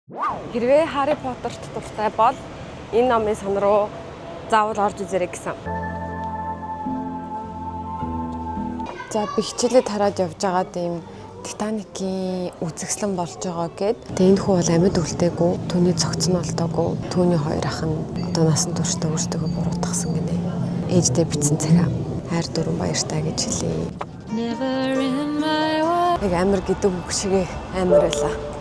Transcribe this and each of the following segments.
Хэрвээ Harry Potter-т дуртай бол энэ номын сан руу заавал орж үзээрэй гэсэн. За би хичээлээ тараад явж байгаа тийм Титаникийн үзэсгэлэн болж байгаа гэд. Тэгээ энэ хүү бол амьд үлдээгүй, түүний цогц нь олдоогүй, түүний хоёр ах нь одоо насан туршдаа өөртөө буруутгасан гинэ. Ээждээ бичсэн цагаа хайр дүрэн баяртай гэж хэлээ. Яг амар гэдэг үг шиг амар байлаа.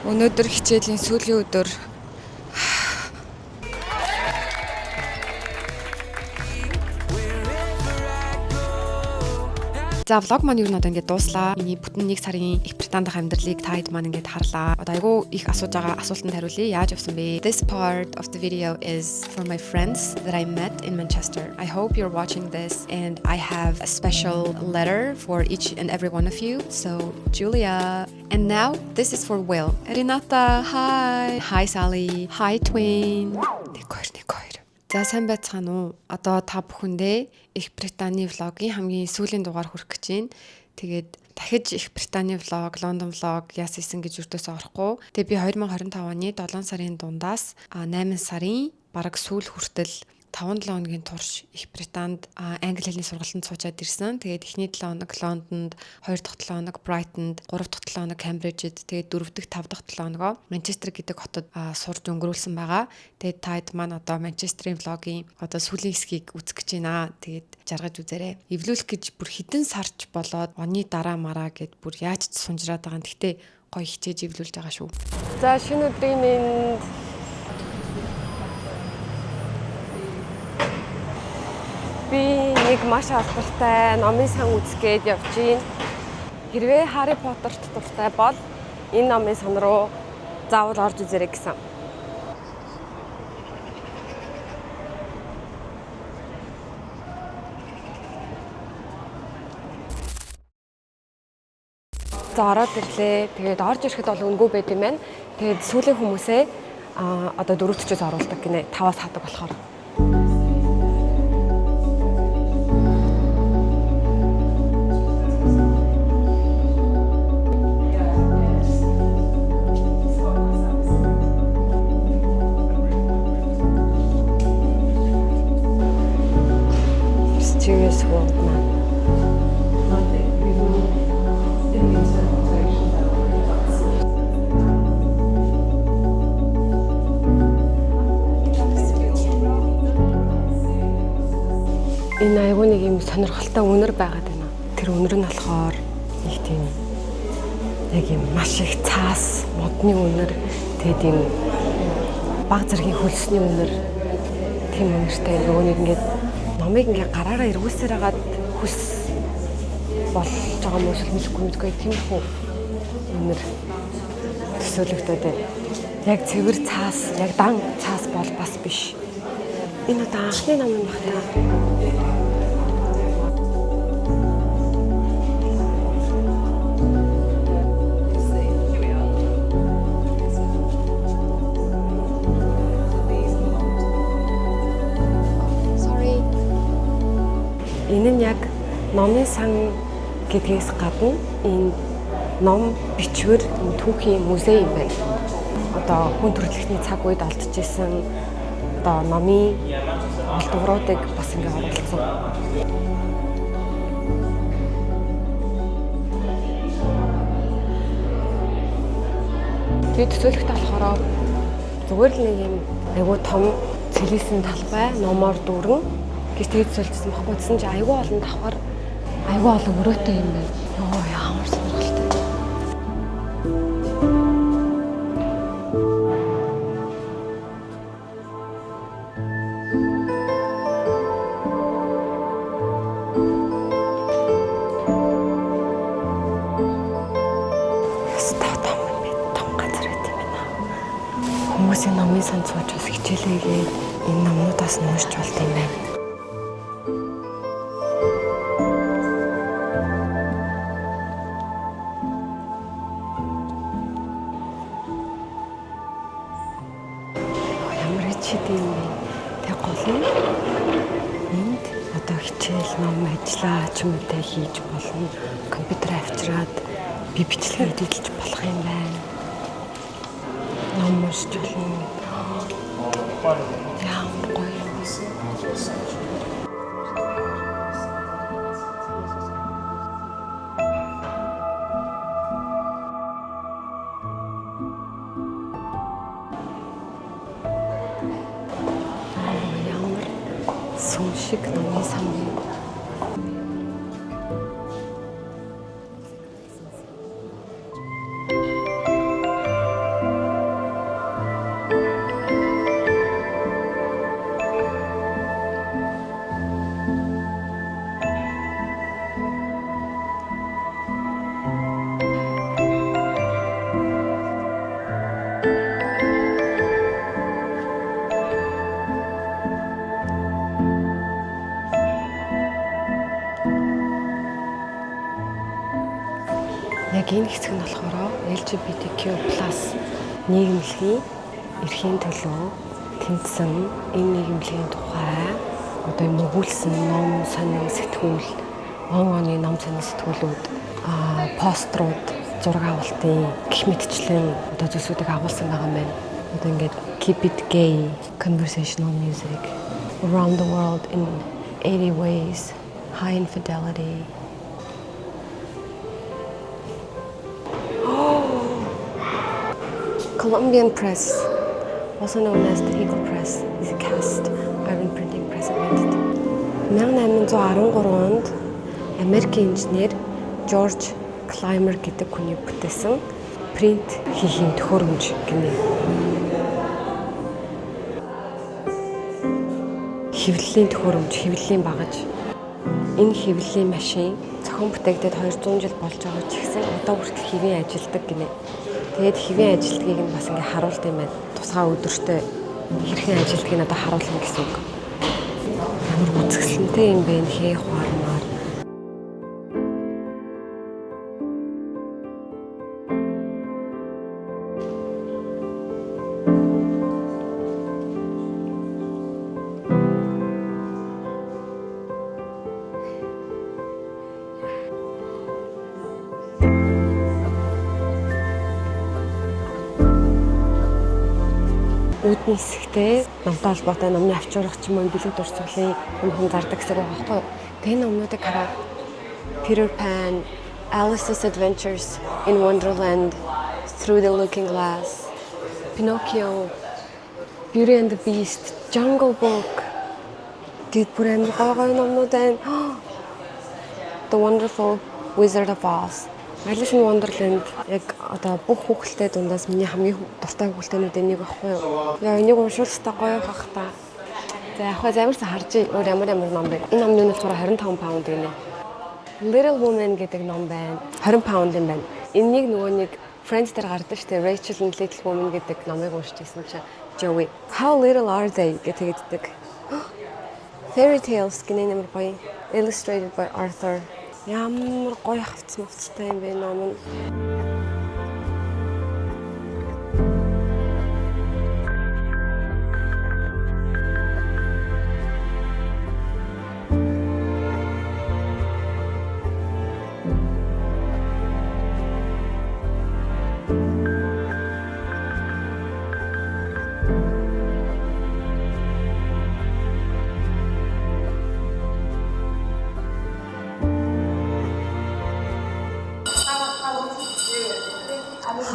Өнөөдөр хичээлийн сүүлийн өдөр. За влог маань юу надад ингээд дууслаа. Миний бүтэн 1 сарын Их Британд дах амьдралыг таад маань ингээд харлаа. Одоо айгүй их асууж байгаа асуултанд хариулъя. Яаж явсан бэ? This part of the video is for my friends that I met in Manchester. I hope you're watching this and I have a special letter for each and every one of you. So, Julia. And now, this is for Will. Renata, hi. Hi, Sally. Hi, Twin. Никойр. За сайн байцгаана уу? Одоо та бүхэндээ Их Британий влогийн хамгийн сүүлийн дугаар хүрэх гэж байна. Тэгээд дахиж Их Британий влог, Лондон влог яасан исэн гэж өртөөсөө орохгүй. Тэгээд би 2025 оны 7 сарын дундаас 8 сарын бараг сүүл хүртэл 5-7 хоногийн турш Их Британд англи хэлний сургалтанд суучаад ирсэн. Тэгээд эхний 7 хоног Лондонд, 2 дахь 7 хоног Брайтонд, 3 дахь 7 хоног Кембриджид, тэгээд 4 дахь 5 дахь 7 хоногоо Манчестер гэдэг хотод сурж өнгөрүүлсэн байгаа. Тэгээд таад маань одоо Манчестерийн влогийн одоо сүүлийн хэсгийг үзэх гэж байна. Тэгээд жаргаж үзээрэй. Эвлүүлэх гэж бүр хідэн сарч болоод оны дараа мараа гэд бүр яаж ч сунжраад байгаа. Гэхдээ гоё хичээж эвлүүлж байгаа шүү. За шинэ өдрийн мэнд би нэг маш алдартай номын сан үзгээд явж байна. Хэрвээ Harry Potter-т дуртай бол энэ номын сан руу заавал орж үзээрэй гэсэн. За ороод ирлээ. Тэгээд орж ирэхэд бол өнгөө байд юм байна. Тэгээд сүүлийн хүмүүсээ одоо 4-4-өөс оруулдаг гинэ. 5-аас хаадаг болохоор. Mysterious world man. Энэ айгүй нэг юм сонирхолтой үнэр байгаад байна. Тэр үнэр нь болохоор нэг тийм яг юм маш их цаас, модны үнэр, тэгээд юм баг зэргийн хөлсний үнэр, тийм үнэртэй нөгөө нэг ингээд номыг ингээ гараараа эргүүлсээр хагаад хүс болж байгаа юм уу мэдгүй тийм хөө үнэр төсөөлөгдөд байна. Яг цэвэр цаас, яг дан цаас бол бас биш. Энэ одоо анхны ном юм байна. Энэ нь яг номын сан гэдгээс гадна энэ ном бичвэр түүхийн музей юм байна. Одоо хүн төрөлхтний цаг үед олдчихсэн одоо номын олдвруудыг бас ингээ оруулсан. Тэгээд төсөөлөхтэй болохоор зүгээр л нэг юм айгүй том цэлийсэн талбай номоор дүүрэн гэж тэгээд зөвлөсөн байхгүй гэсэн чи айгүй олон давхар айгүй олон өрөөтэй юм байна. Йоо ямар сонирхолтой. Том газар байт юм байна. Хүмүүсийн номын сан сууж бас хичээлээгээд энэ номнуудаас нь уншиж болт юм байна. Чидэм тэг гол нь энд одоо хичээл ном ажиллаа ч юм уу тэ хийж болно. Компьютер авчираад Би бичлэгээ эдэлж болох юм байна. Ном уншиж болно. Яа гоё. Ямар сүм шиг номын сан бэ? Яг энэ хэсэг нь болохоор LGBTQ+ нийгэмлэгийн эрхийн төлөө тэмцсэн энэ нийгэмлэгийн тухай одоо өгүүлсэн ном, сонин сэтгүүл, оны ном, сонин сэтгүүлүүд, пострууд, зураг авалтын гэх мэтчлэн одоо зүйлсүүдийг агуулсан байгаа юм байна. Одоо ингээд Keep It Gay, Conversational Music, Around the World in 80 Ways, High Infidelity. Colombian Press, also known as the Eagle Press, is a cast iron printing press invented. 1813 онд Америкийн инженер Жорж Клаймер гэдэг хүний бүтээсэн принт хийхийн төхөөрөмж гэнэ. Хэвлэлийн төхөөрөмж, хэвлэлийн багаж. Энэ хэвлэлийн машин зохион бүтээгдээд 200 жил болж байгаа ч гэсэн одоо хүртэл хэвийн ажилдаг гинэ. Тэгээд хэвийн ажилтгийг нь бас ингээ харуулт юм байна. Тусгай өдөртөө хэрхэн ажилтгийг надад харуулна гэсэн үг. Ямар үзэсгэлэнтэй юм бэ нэ хуармаар. Үүдний хэсэгтээ номтой холбоотой номны авчурах ч юм уу бэлэг дурсгалын юм зардаг гэсэн байгаа байхгүй юу. Тэгээ номнуудыг хараад Peter Pan, Alice's Adventures in Wonderland, Through the Looking Glass, Pinocchio, Beauty and the Beast, Jungle Book гэд бүр амар гоё номнууд байна. The Wonderful Wizard of Oz. Alice in Wonderland яг одоо бүх хүүхэлтэй дундаас миний хамгийн дуртай хүүхэлтэйнүүдийн нэг байхгүй юу. Яа энийг уншвал та гоё хах та. За яг замирсан харж өөр ямар ном бэ? Энэ номны болохоор 25 паунд гинэ. Little Woman гэдэг ном байна. 20 паунд юм байна. Энийг нөгөө нэг Friends дээр гардаг шүү дээ. Rachel and Little Woman гэдэг номыг уншиж байсан чинь Joey. How little are they гэдэг хэлдэг. Fairy Tales гинэ нэмэр гоё. Illustrated by Arthur. Ямар гоё хавцтай юм бэ ном нь.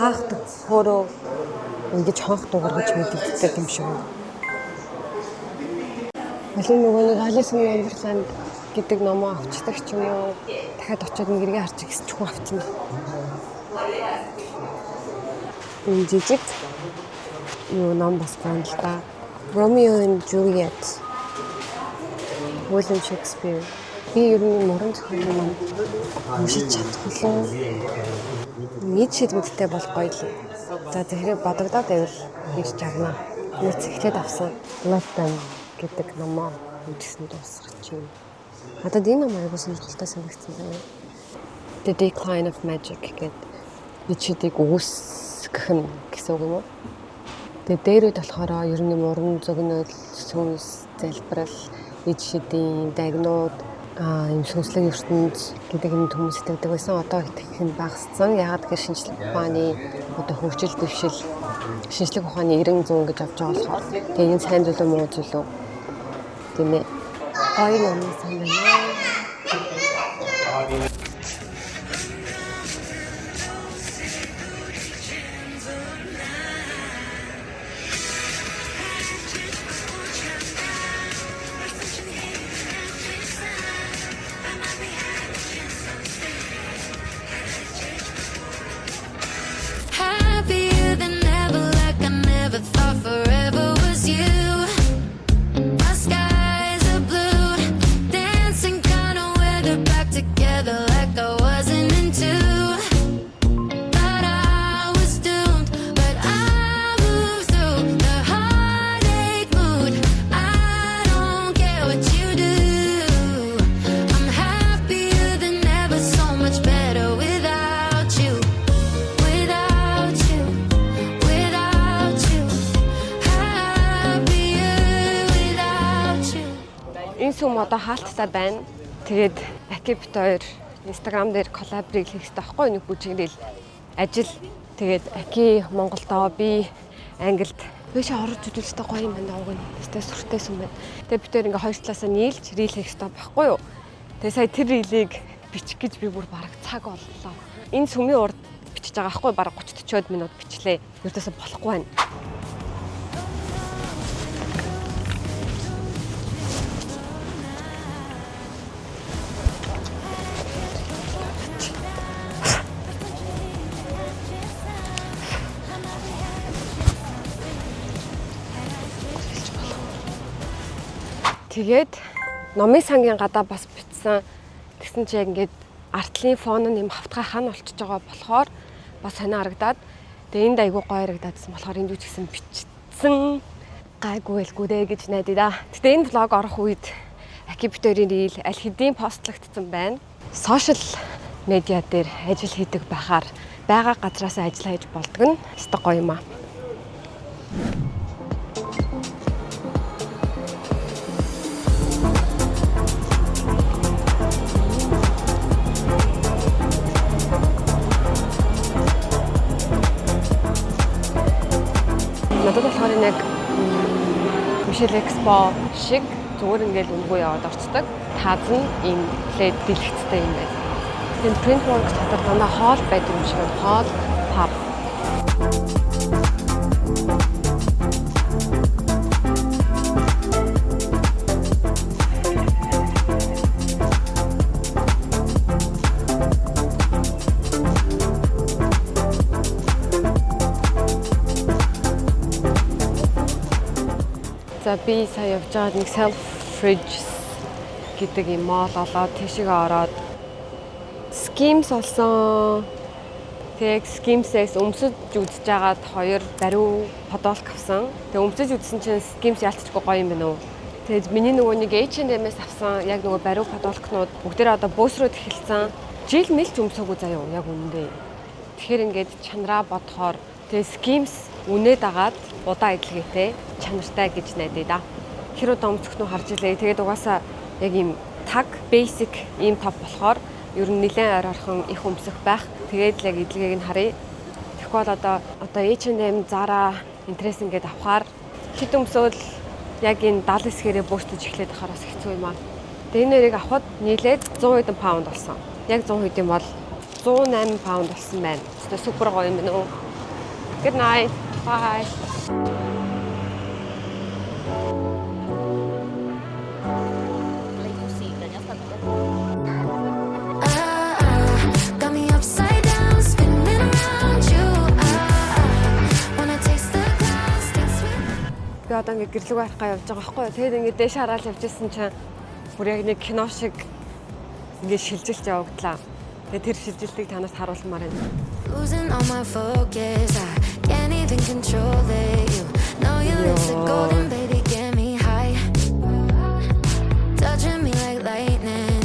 Хаахдаг хөөрөө ингэж хонх дуургаж мэдэгддэг юм шиг. Алин нөгөө нэг Alice in Wonderland гэдэг номоо авчдаг ч юм уу дахиад очиод нэг эргээ харчих гэсэн чухал авчихна. Энэ жижиг юу ном бас байна л да. Romeo and Juliet, William Shakespeare. Би ер нь морон зохиолын ном уншиж чадахгүй. Нийт шийдвэртэй бол гоё л. За тэгэхээр бодогдоод байвал хийж чагнаа. Нийт эхлээд авсан Love Them гэдэг номоо үзсэн дуусгач юм. Надад энэ ном аягүй сонирхолтой санагдсан байна. The Decline of Magic гэдэг бичиг үүсгэх нь гэсэн үг юм уу? Тэгээ дээрүүд болохоор ер нь морон зөгнөл, сүнс, залбирал, ид шидийн, дагнууд, Ийм сүнслэг ертөнд гэдэг юм хүмүүс итгэдэг байсан. Одоо итгэх нь багассан. Ягаад гэхээр шинжлэх ухааны одоо хөгжил дэвшил шинжлэх ухааны 90 100 гэж авч байгаа болохоор тэгээ энэ сайн зүйл үү муу зүйл үү тийм ээ. Гоё юм сайн байна. Happier than ever, like I never thought forever was you. My skies are blue, dancing kind of weather back together like I wasn't into. Thought I was doomed, but I moved through the heartache mood. I don't care what you do. I'm happier than ever, so much better without you. Without you, without you, happier without you. Энэ сүм одоо хаалттай байна. Тэгээд Аки бит хоёр Instagram дээр коллаборыг хийх хэрэгтэй байхгүй нэг бүжиглэл ажил. Тэгээд Аки Монголдоо би Англид бишээ орж үзүүлсэн гоё юм байна уг нь. Тэстэй сүртэй сүм байна. Тэгээд бид хоёр ингээ хоёр талаасаа нийлж рил хийх хэрэгтэй байхгүй юу? Тэгээд сая тэр рилийг бичих гэж би бүр бараг цаг боллоо. Энэ сүмийн урд бичиж байгаа байхгүй бараг 30-40 минут бичлээ. Ердөөсөө болохгүй байна. Тэгээд номын сангийн гадаа бас бичсэн. Тэгсэн чи яг ингээд артлын фон нь юм хавтгай хан болчихж байгаа болохоор бас сонио харагдаад тэгээ энд айгүй гоё харагдаадсан болохоор энд үуч гэсэн бичсэн. Гайгүй байлгүй дээ гэж найдаа да. Гэтэ энэ влог орох үед Аки бит хоёрын рил аль хэдийн постлогдсон байна. Сошиал медиа дээр ажил хийдэг байхаар байгаа газраас ажил хийж болдог нь өстой гоё юм аа. Надад болохоор нэг Мишель Экспо шиг зүгээр ингээл өнгөө яваад орцдог. Таз нь энэ плед дэлгэцтэй юм байна. Тэгээд Printworks дотор дандаа хоол байдаг юм шиг байна. Хоол, паб. За би сая явж байгаа нэг Selfridges гэдэг юм мол олоод тийшээ ороод Skims олсон. Тэг Skims-ээс өмсөж үзэж байгаад хоёр бариу подолк авсан. Тэг өмсөж үзсэн чинь Skims ялцчихгүй гоё юм байна уу. Тэгээд миний нөгөө нэг H&M-ээс авсан яг нөгөө бариу подолкнууд бүгдээ одоо бөөсрөөд эхэлсэн. Жил мэлч өмсөөгүй заяа яг үнэндээ. Тэгэхээр ингээд чанараа бодохоор тэг Skims үнээд агаад удаа эдлгээтэй чанартай гэж найдаа да. Тэр удаа өмсөхнөө харж илээ. Тэгээд угаасаа яг ийм таг basic ийм топ болохоор ер нь нэлээд ойр орхон их өмсөх байх. Тэгээд л яг эдлгээг нь харъя. Тэгэхгүй бол одоо H&M, Zara, интерес ингээд авахаар хэд өмсөөл яг энэ 70 хэсгээрээ бөөсдөж эхлэх байхаар бас хэцүү юм аа. Тэгээд энэ нэрийг авахд нийлээд 100 хэдэн паунд болсон. Яг 100 хэдэн бол 108 паунд болсон байна. Супер гоё юм байна уу. Good night. Bye. Got me upside down, spinning around you. Wanna taste the glass, dance with. Би одоо ингээд гэрлэг барахгаа явж байгаа байхгүй юу. Тэгээд ингээд дээш хараад явж исэн чинь бүр яг нэг кино шиг ингээд шилжилт явагдлаа. Тэгээд тэр шилжилтийг танаас харуулмаар байна. Losing all my focus, I can't even control it. You know your lips are golden, baby, get me high. Touching me like lightning,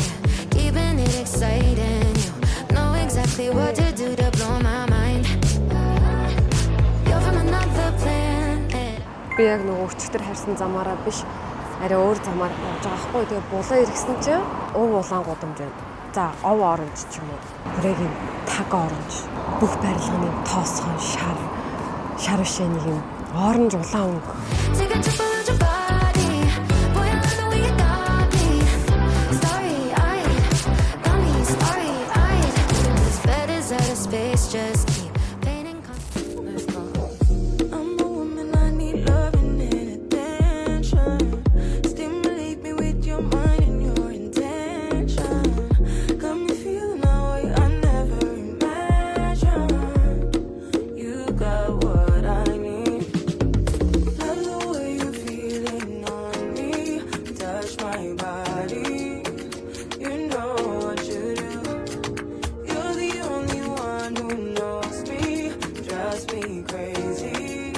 keeping it exciting. You know exactly what to do to blow my mind. You're from another planet. Би яг нөгөө өчтөр харьсан замаараа биш арай өөр замаар явж байгаа хгүй. Тэгээ булан иргсэн чинь ув улаан гудамж байна. За, ов оранж ч юм уу. Бүрэг юм таг оранж. Бүх барилганы тоосхон шар бишээ нэг юм оранж улаан өнгө. Take a trip around your body. Boy, I know you got me. Starry-eyed, got me starry-eyed. This bed is out of space, just keep painting. Let's go. I'm a woman, I need loving and attention. Stimulate me with your mind and your intention. Got me feeling a way I never imagined. You got what I need. Love the way you're feeling on me. Touch my body. You know what you do. You're the only one who knows me. Drives me crazy.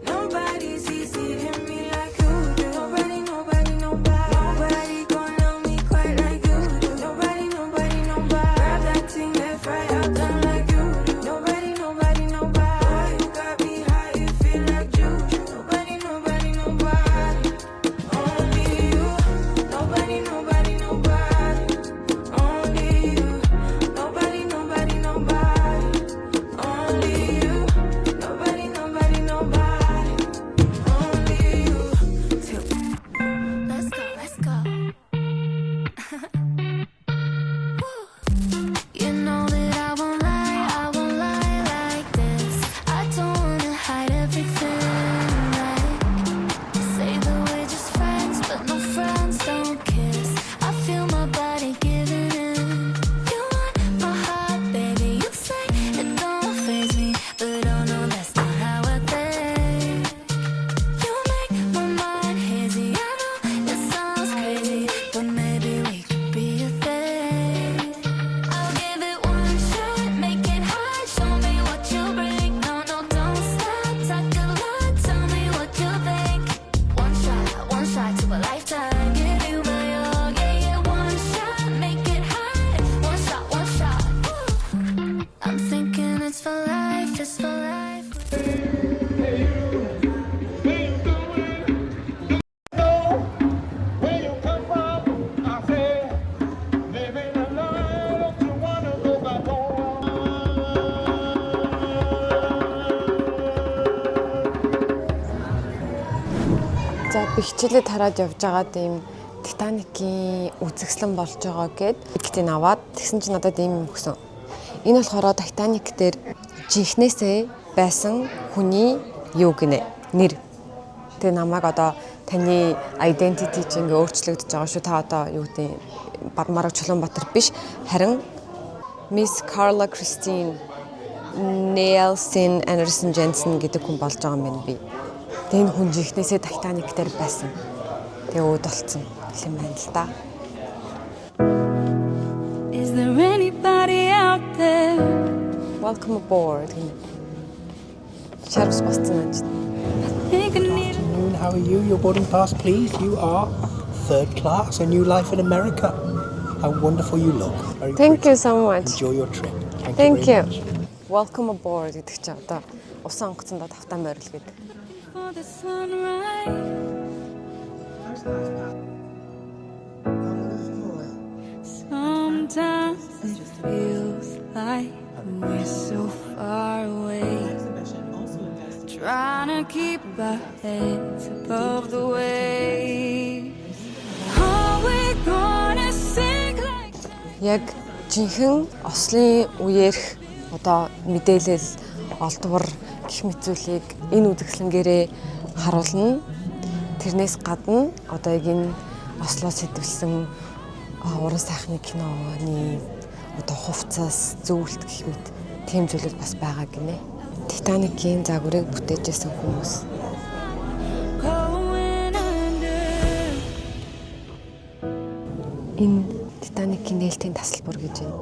Nobody's easy to me like you do. Nobody gonna love me quite like you do. Nobody. Grab that thing that fry out down like you do. Nobody. Boy, you got me high, you feel like juju. Nobody. Only you. Nobody. Only you. Nobody. Only you. Nobody. Only you. Let's go. You know that I won't lie like this. I don't wanna hide everything, right? Say that we're just friends, but no friends don't kiss. I feel my body giving in. You want my heart, baby, you say it don't faze me, but oh no, that's not how I think. You make my mind hazy, I know it sounds crazy, but maybe we could be a thing. I'll give it one shot, make it hot, show me what you bring. No, don't stop, talk a lot, tell me what you think. One shot to a lifetime, give you my all, yeah. One shot, make it hot. One shot. I'm thinking it's for life, it's for life. Where you come from? I said, living a life that you wanna go back home. За би хичээлээ тараад явж байгаад ийм Титаникийн үзэсгэлэн болж байгаа гэд тикетийг аваад тэгсэн чинь надад ийм өгсөн. Энэ болохоор Титаник дээр жинхнээсээ байсан хүний юу гинэ нэр. Тэгээ намайг одоо таны identity чинь ингээ өөрчлөгдөж байгаа шүү. Та одоо юу гэдэг Бадмараг Чулуунбаатар биш харин Miss Carla Christine Nielsen Anderson Jensen гэдэг хүн болж байгаа юм байна би. Тэгээ энэ хүн жинхнээсээ Титаник дээр байсан. Тэгээ өөд болцсон юм байна л да. Is there anybody out there? Welcome aboard. Шарвс босцсон юм чинь. Think I need Afternoon, how are you? Your boarding pass, please. You are third class, a new life in America. How wonderful you look. Very Thank pretty. you so much. Enjoy your trip. Thank very you. much. Welcome aboard гэдэг чи одоо усан онгоцондоо тавтаа морил гэдэг. for the sunrise. Sometimes it feels like we're so far away, trying to keep our heads above the waves. Are we gonna sink like Яг жинхэнэ ослын үеэрх одоо мэдээлэл олдвор гэх мэт зүйлийг энэ үзэсгэлэнгээрээ харуулна. Тэрнээс гадна одоо яг энэ ослоо сэтвэлсэн уран сайхны киноны одоо хувцас зөвлөлт гэх мэт тийм зүйлүүд бас байгаа гинэ. Титаникийн загварыг бүтээжсэн хүмүүс. going under? Энэ Титаникийн нээлтийн тасалбар гэж байна.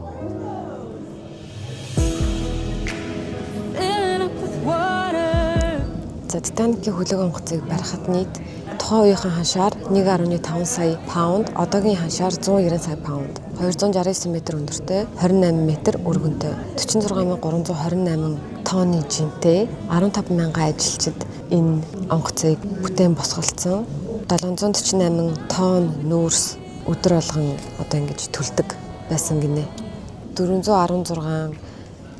Filling up with water. За Титаникийн хөлөг онгоцыг барихад нийт тухайн үеийн ханшаар 1.5 сая паунд, одоогийн ханшаар 190 сая паунд, 269 м өндөртэй, 28 м өргөнтэй, 46328 тонны жинтэй 15,000 ажилчид энэ онгоцыг бүтээн босголцсон. 748 тонн нүүрс өдөр болгон одоо ингэж төлдөг байсан гинэ. 416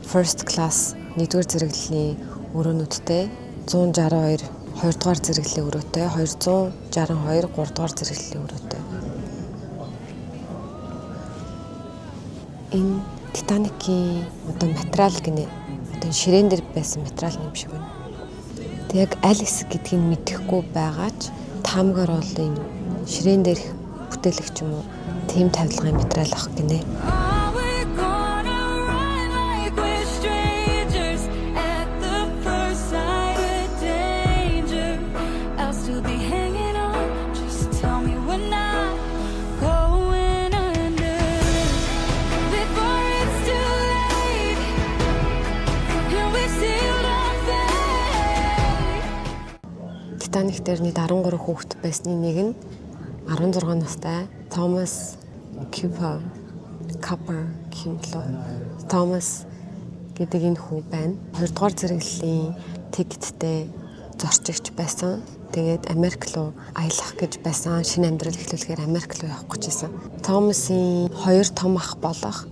first class 1-р зэрэглэлийн өрөөнүүдтэй 162 2-р зэрэглэлийн өрөөтэй 262 3-р зэрэглэлийн өрөөтэй. Энэ Титаникийн одоо материал гинэ. Одоо ширээн дээр байсан материал юм шиг байна. Тэг яг аль хэсэг гэдгийг мэдэхгүй байгаач таамгаар бол энэ ширээн дээр бүтээлэг ч юм уу тийм тавилгын материал ах гинэ. Are we gonna run like we're strangers at the first sight of danger? I'll still be hanging on. Just tell me we're not going under before it's too late. And we sealed our fate. Титаник дээр нийт 13 хүүхэд байсны нэг нь 16 настай Томас Купер Томас гэдэг энэ хүү байна. 2-р зэрэглэлийн тикеттэй зорчигч байсан. Тэгээд Америк руу аялах гэж байсан. Шинэ амьдрал эхлүүлэхээр Америк руу явах гэж байсан. Томасын 2 том ах болох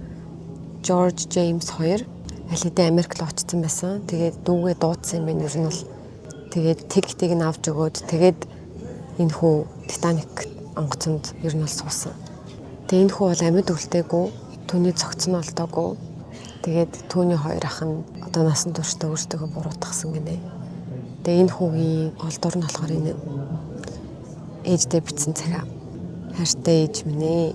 Жорж Джеймс 2 аль хэдийн Америк руу очсон байсан. Тэгээд дүүгээ дуудсан юм байна. Ер нь бол тэгээд тикетийг нь авч өгөөд тэгээд энэ хүү Титаник онгоцонд ер нь бол суусан. Тэгээд энэ хүү бол амьд үлдээгүй, түүний цогц нь олдоогүй. Тэгээд түүний 2 ах нь одоо насан туршдаа өөрсдөө буруутгасан гинэ. Тэгээд энэ хүүгийн олдор нь болохоор энэ ээждээ бичсэн цагаа. Хайртай ээж минь ээ.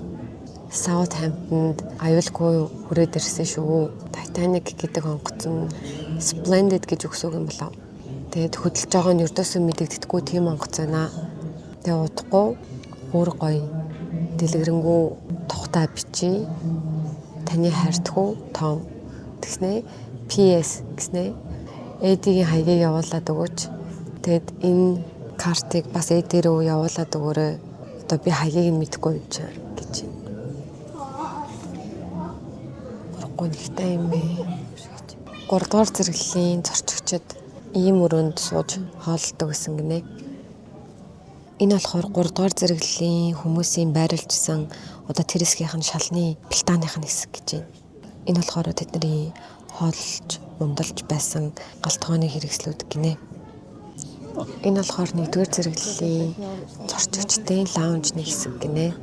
Саутхэмптонд аюулгүй хүрээд ирсэн шүү. Титаник гэдэг онгоц нь Splendid гэж өгсөг юм болов. Тэгээд хөдөлж байгаа нь ердөөсөө мэдэгдэхгүй тийм онгоц байна. Тэгээд удахгүй бүр гоё дэлгэрэнгүй тухтай бичиж таны хайртгүй Том тэгснэ PS гэснэ Эдигийн хаягийг явуулаад өгөөч. Тэгэд энэ картыг бас Эди рүү явуулаад өгөөрэй. Одоо би хаягийг нь мэдэхгүй юм чи гэж. Гурван ихтэй юм бэ. 3-р зэрэглэлийн зорчигчид ийм өрөөнд сууж хооллдог гэсэн гинэ. Энэ болохоор 3-р зэрэглэлийн хүмүүсийн байрлажсан одоо тэрсгийнх нь шалны платаных нь хэсэг гэж байна. Энэ болохоор тэдний хооллож, ундалж байсан галтгооны хэрэгслүүд гинэ. Энэ болохоор 1-р зэрэглэлийн зорчигчдын лаунжны хэсэг гинэ.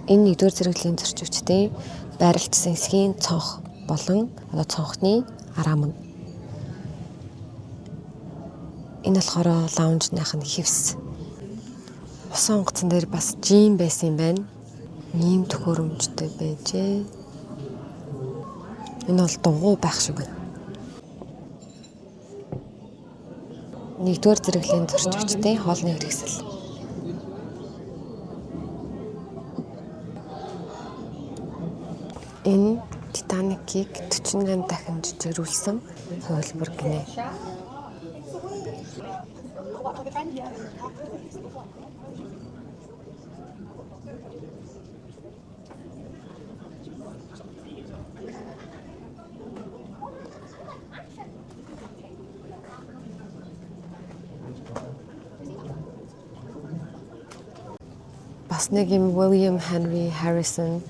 Энэ 1-р зэрэглэлийн зорчигчдын байрлажсан хэсгийн цонх болон одоо цонхны араам нь. Энэ болохоор лаунжных нь хевс. Усан онгоцон дээр бас жим байсан юм байна. Ийм төхөөрөмжтэй байжээ. Энэ бол дугуй байх шиг байна. 1-р зэрэглэлийн зорчигчдын хоолны хэрэгсэл. Энэ Титаникийг 48 дахин жижигрүүлсэн хувилбар гинэ. Бас нэг юм William Henry Harrison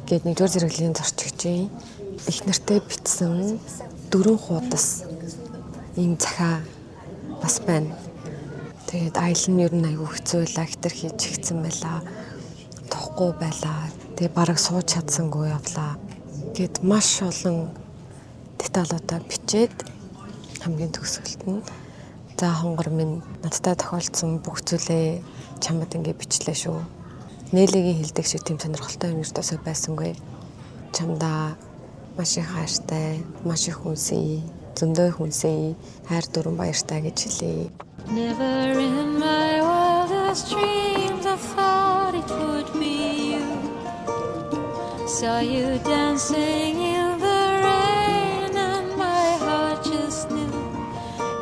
гэдэг 1-р зэрэглэлийн зорчигчийн их нэртэй бичсэн 4 хуудас ийм захаа бас байна. Тэгээд аялал нь ер нь айгүй хэцүү байлаа, хэтэрхий чигцэн байлаа, тохгүй байлаа. Тэгээд бараг сууж чадсангүй явлаа. Гэт маш олон деталуудаа бичээд хамгийн төгсгөлт нь за хонгор минь надтай тохиолдсон бүх зүйлээ чамд ингэ бичлээ шүү. Нээлигийн хэлдэг шиг тийм сонирхолтой юм ердөөсөө байсангүй. Чамдаа маш их хайртай, маш их хүнсээ, зөндөө хүнсээ, хайр дүрэн баяртай гэж хэлье. Never in my wildest dreams I thought it would be you. Saw you dancing in the rain and my heart just knew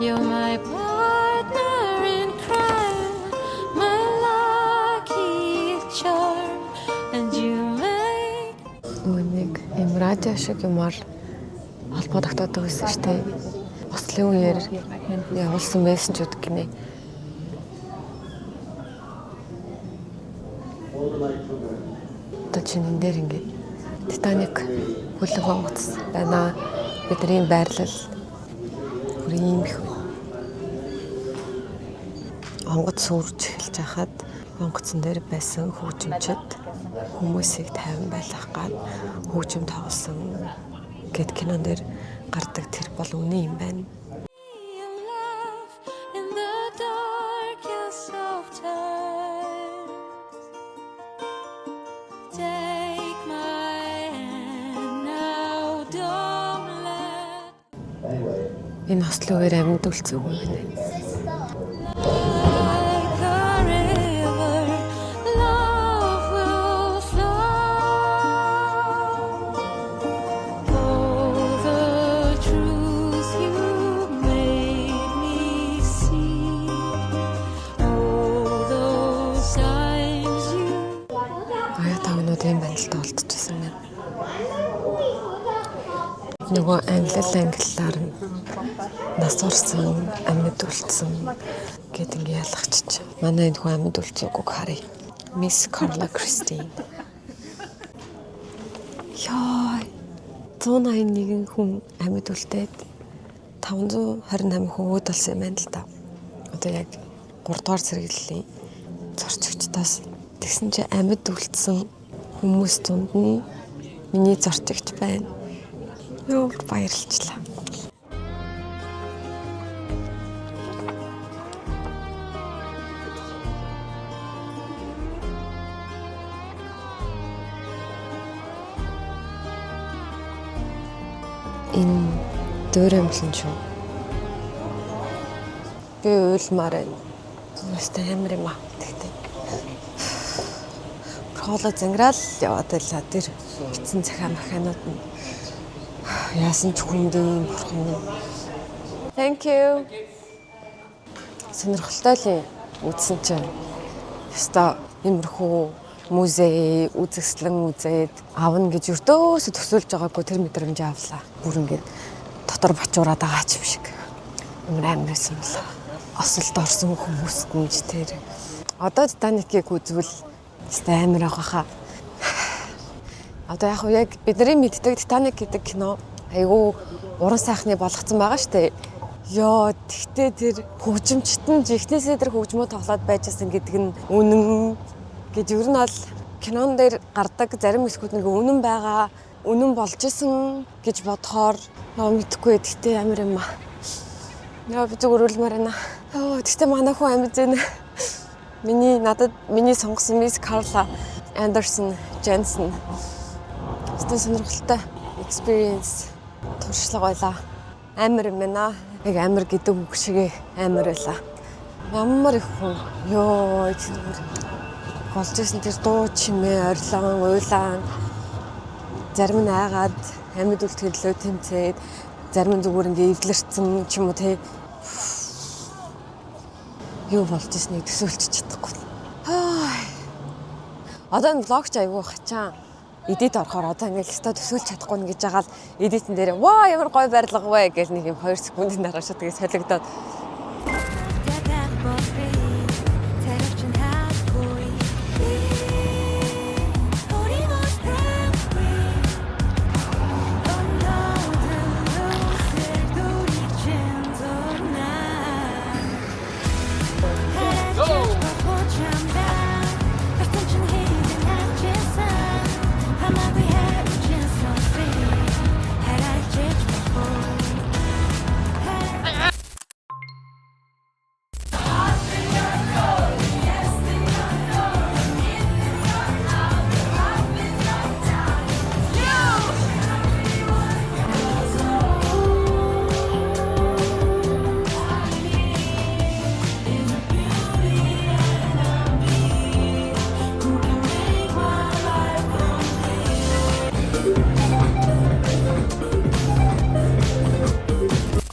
you're my partner in crime, my lucky charm, and you make Нэг юм радио шиг юмар холбоо тогтоодог байсан шүү дээ. Ослын үеэр явуулсан мессежүүд гинэ. Одоо чинь энэ дээр ингээд Titanic хөлөг онгоц байна. Бидний байрлал бүр ийм их. Онгоц сүрж эхэлж хахад онгоцон дээр байсан хөгжимчд хүмүүсийг тайван байлгах гад хөгжим тоглосон гэд кинон дээр гардаг тэр бол үнэн юм байна. In the darkest of times, take my hand now, don't let Энэ хослоогоор амьд үлцсэн үг байна. like a river, love will flow. Oh, the truth you made me see. Oh, those times you. Аяа минутын банилд олдчихсан байна. Нөгөө англиар нь нас орсон, амьд үлдсэн гэд ингэ ялгачиж. Манай энэ хүн амьд үлдсээгүйг харъя. Miss Carla Christine. Яа. 181 хүн амьд үлдээд 528 хүн өөд болсон юм байна л да. Одоо яг 3 дугаар зэрэглэлийн зорчигчдоос тэгсэн чи амьд үлдсэн хүмүүс дунд нь миний зорчигч байна. Ёо баярлалаа. Энэ дөөрөмлөн шүү. Би уйлмаар байна. Өстэй амар юм аа. Тэгтээ. Хоолой занграал яваад байлаа. Тэр битсэн цахаа маханууд нь яасан ч хүндэн бурхан минь. Thank you. Сонирхолтой л үзсэн чинь. Яста иймэрхүү музей үзэсгэлэн үзээд авна гэж өртөөсө төсөөлж байгаагүй тэр мэдрэмж авлаа. Бүр ингээд дотор бочуураад байгаа ч юм шиг. Амар байсан болоо. Осолд орсон хүмүүст нь ч тэр. Одоо Titanic-ийг үзвэл яста амар ахаа. Одоо яг бидний мэддэг Titanic гэдэг кино айгүй уран сайхны болгоцсон байгаа штэ. Йоо, тэгтээ тэр хөгжимчт нь жихнээсээ тэр хөгжмөө тоглоод байжсэн гэдэг нь үнэн гэж ер нь бол кинон дээр гардаг зарим хэсгүүд нэг үнэн байгаа, үнэн болж исэн гэж бодохоор мэдхгүй. Тэгтээ амар юм аа. Яа би зүгээр үлмээр байна. Тэгтээ манай хүн амьд зэн. Миний сонгосон Miss Carla Anderson Jensen. Өстой сонирхолтой experience туршлага байлаа. Амар юм байна. Яг амар гэдэг үг шиг амар байлаа. Ямар их хүн. Йоо зүгээр болж исэн тэр дуу чимээ, орилон, уйлаан. Зарим нь айгаад амьд үлтгэрлөө тэмцээд, зарим нь зүгээр ингээ эвлэрсэн ч юм уу те. Юу болж ирснийг төсөөлчих чадахгүй. Одоо энэ влогч айгүй хачаа. Эдит орохоор одоо ингээл өстой төсөөлж чадахгүй нь гэж байгаа л эдитэн дээр ваа ямар гоё барилга вэ гэж нэг юм 2 секундын дараа шууд тэгээ солигдоод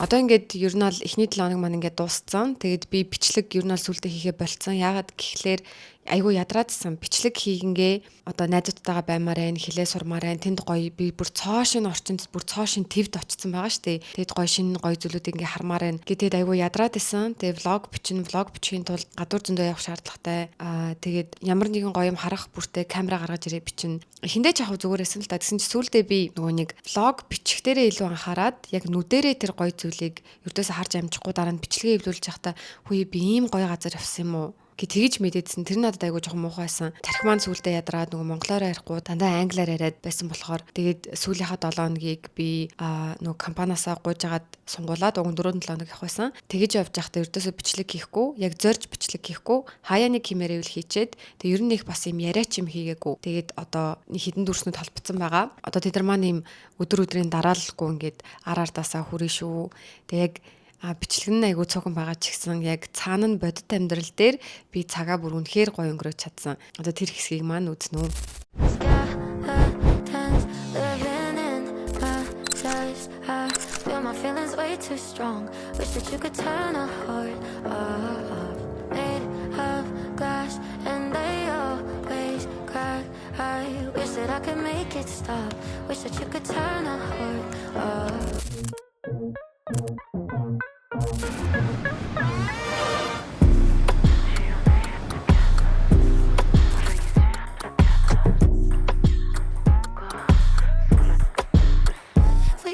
одоо ингээд ер нь бол эхний 7 хоног маань ингээд дууссан. Тэгээд би бичлэг ер нь бол сүлдээ хийхээ болцсон. Яагаад гэхлээр айгүй ядраадсан бичлэг хийгингээ одоо найзуудтайгаа баймаар байна, хилээ сурмаар байна. Тэнд гоё би бүр цоо шин орчинд бүр цоо шин твд очсон байгаа штэ. Тэгэд гоё шин гоё зүйлүүд ингээ хармаар байна. Тэгээд айгүй ядраадсан. Тэгээд влог бичихийн тулд гадуур зөндөө явах шаардлагатай. Тэгээд ямар нэгэн гоё юм харах бүртээ камера гаргаж ирээ бичин. Эхэндээ ч яг зүгээрсэн л та. Тэгсэн чи сүүлдээ би нөгөө нэг влог бичихдэрээ илүү анхаарад яг нүдэрээ тэр гоё зүйлийг ердөөсө харж амжихгүй дараа нь бичлэгээ эвлүүлж явахдаа хөөе би ийм гоё газар явсан юм уу тэгж мэдээдсэн. Тэр надад айгүй жоохон муухай байсан. Тархи маань сүулдэ ядраад нөгөө монголоор ярихгүй дандаа англиар яриад байсан болохоор тэгээд сүүлийнхаа 7 хоногийг би нөгөө компаниасаа гуйжгаад сунгуулад уг 4-7 хоног явах байсан. Тэгж явж байхдаа ердөөсөө бичлэг хийхгүй, яг зорж бичлэг хийхгүй, хаяа нэг хэмээрээ үл хийчээд тэг ер нь их бас юм яриач юм хийгээгүй. Тэгээд одоо нэг хідэн дүрснүүд холбогдсон байгаа. Одоо тэд нар маань юм өдрийн дараалалгүй ингээд ар ардаасаа хүрэн шүү. Тэг яг бичлэг нь айгүй цогон байгаа ч гэсэн яг цаана нь бодит амьдрал дээр би цагаа бүр үнэхээр гоё өнгөрөөж чадсан. Одоо тэр хэсгийг маань үзнэ үү.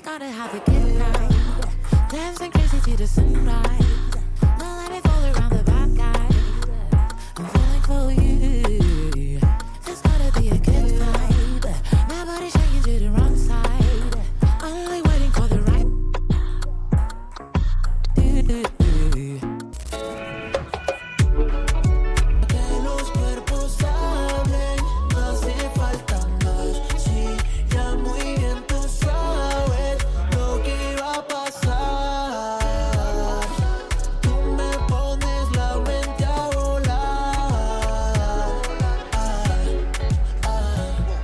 Gotta have a good night, dancing crazy to the sunrise. Don't let me fall around the back, guys. I'm falling for you. There's gotta be a good vibe. My body's shaking to the wrong side. Only waiting for the right. Que los cuerpos hablen, no hace falta más. Sí, ya muy bien tú sabes lo que iba a pasar. Tú me pones la mente a volar.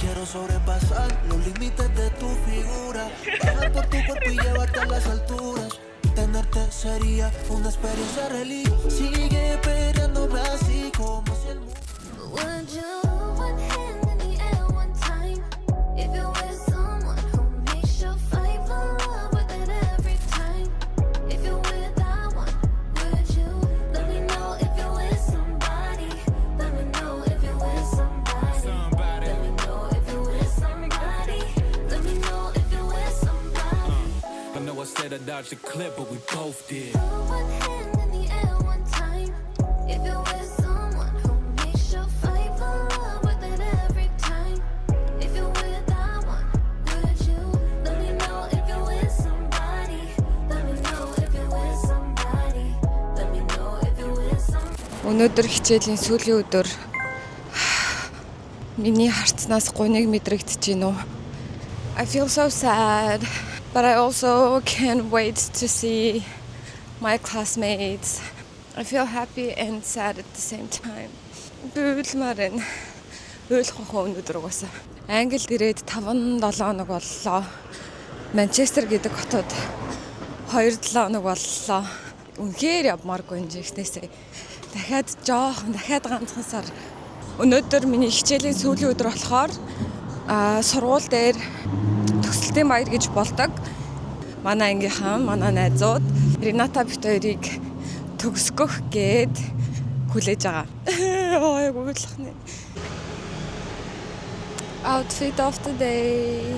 Quiero sobrepasar los límites de tu figura, bajar por tu cuerpo y llevarte a las alturas. Tenerte sería una experiencia religiosa. Sigue peleándome así como si el mundo. Would you one hand in the air one time if you're with someone who makes you fight for love with it every time? If you're with that one, would you let me know if you're with somebody? Let me know if you're with somebody. Let me know if you're with somebody. Let me know if you're with somebody. I know I said I dodged a clip, but we both did. One hand in the air one time if you're with someone who makes you fight for love with it every time. If you're with that one, would you let me know if you're with somebody? Let me know if you're with somebody. Let me know if you're with somebody. Өнөөдөр хичээлийн сүүлийн өдөр миний харцнаас гуниг мэдрэгдэж байна уу? I feel so sad, but I also can't wait to see my classmates. I feel happy and sad at the same time. Бүлмарын ойлгох өнөдөр угаасаа. Англид ирээд 5-7 хоног боллоо. Манчестер гэдэг хотод 2-7 хоног боллоо. Үнэхээр явмааргүй энэ жигснээсээ. Дахиад ганцхан сар. Өнөөдөр миний хичээлийн сүүлийн өдөр болохоор сургууль дээр төгсөлтийн баяр гэж болдог. Манай ангийнхан, манай найзууд Рената бит хоёрыг төгсгөх гээд хүлээж байгаа. Ой гүйлхнэ. Outfit of the day.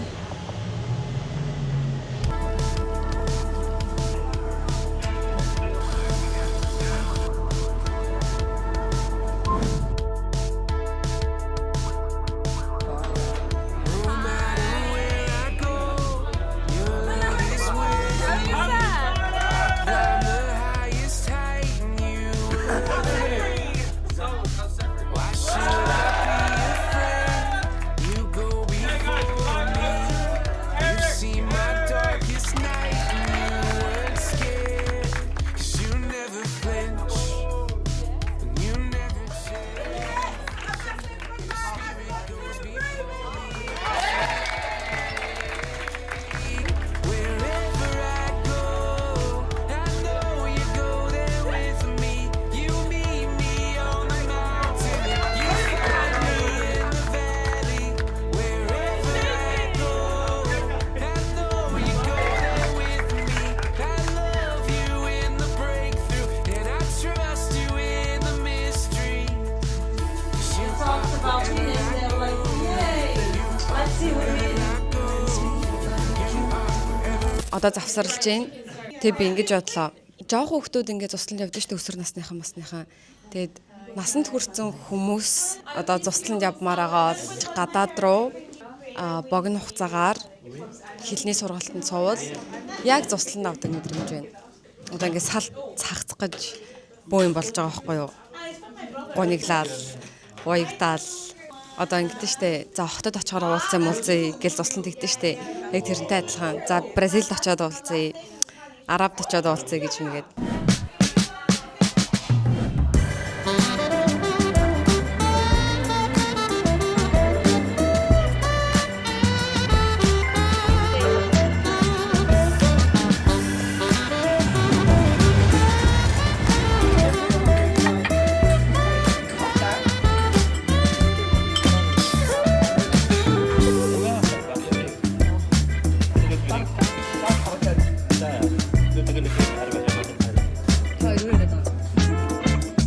Одоо завсарлаж байна. Тэгээ би ингэж бодлоо. Жог хүүхдүүд ингээд цусланд явдаг шүү дээ өсвөр насныхан. Тэгээд насанд хүрсэн хүмүүс одоо цусланд явмаар байгаа бол гадаад руу богино хугацаагаар хэлний сургалтанд сувал яг цусланд авдаг мэдрэмж байна. Одоо ингээд сал цахацах гэж бөө юм болж байгаа байхгүй юу? Гониглал, уягдаал одоо ингэдэж штэ. За хотод очихоор уулзсан муулзъя гэж цусланд тэгдэж штэ. Яг тэрнтэй адилхан. За Бразилд очиод уулзъя. Арабд очиод уулзъя гэж нэгээд.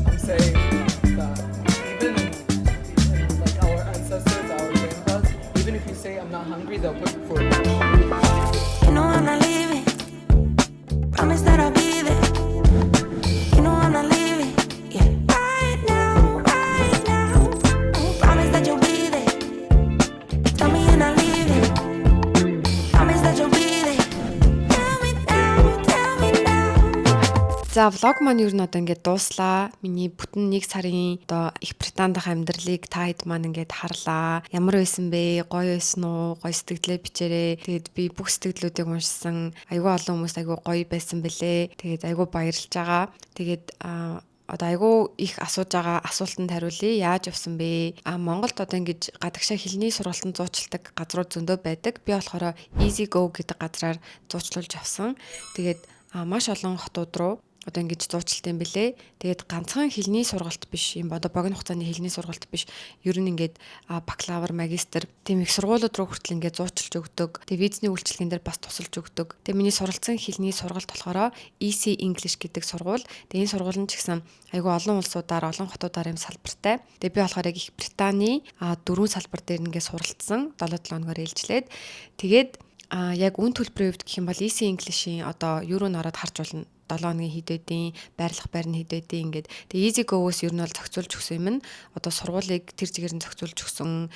I'm saying that even like our ancestors, our grandpas, even if you say I'm not hungry, they'll put food. You know I'm not leaving. Promise that I'll be there. You know I'm not leaving. Yeah. Right now. Promise that you'll be there. Tell me you're not leaving. Promise that you'll be there. Tell me now. За влог маань юу н одоо ингээд дууслаа. Миний бүтэн 1 сарын одоо Их Британд ах амьдралыг та хэд маань ингээд харлаа. Ямар байсан бэ? Гоё байсан уу? Гоё сэтгэлээ бичээрэй. Тэгээд би бүх сэтгэлүүдийг уншсан. Айгүй олон хүмүүс айгүй гоё байсан бэлээ. Тэгээд айгүй баярлж байгаа. Тэгээд одоо айгүй их асууж байгаа асуултанд хариулъя. Яаж явсан бэ? Монголд одоо ингэж гадагшаа хэлний сургалтанд зуучилдаг газрууд зөндөө байдаг. Би болохоор Easy Go гэдэг газраар зуучлуулж авсан. Тэгээд маш олон хотууд руу одоо ингэж зуучлалт юм бэлээ. Тэгээд ганцхан хэлний сургалт биш юм одоо богино хугацааны хэлний сургалт биш. Ер нь ингээд бакалавр, магистр тийм их сургуулиуд руу хүртэл ингээд зуучилж өгдөг. Тэгээд визний үйлчилгээнд дээр бас тусалж өгдөг. Тэгээд миний суралцсан хэлний сургалт болохоор EC English гэдэг сургууль. Тэгээд энэ сургууль нь ч гэсэн айгүй олон улсуудаар, олон хотуудаар юм салбартай. Тэгээд би болохоор яг Их Британий 4 салбар дээр ингээд суралцсан. 7 хоногоор ээлжлээд. Тэгээд яг үн төлбөрийн хувьд гэх юм бол EC English-ийн одоо юу руу ороод харж болно. 7 хоногийн хэд байдیں۔ Байрлах байр нь хэд байдیں۔ Ингээд тэгээ Easy Go-оос ер нь бол зохицуулж өгсөн юм нь одоо сургуулийг тэр чигээр нь зохицуулж өгсөн,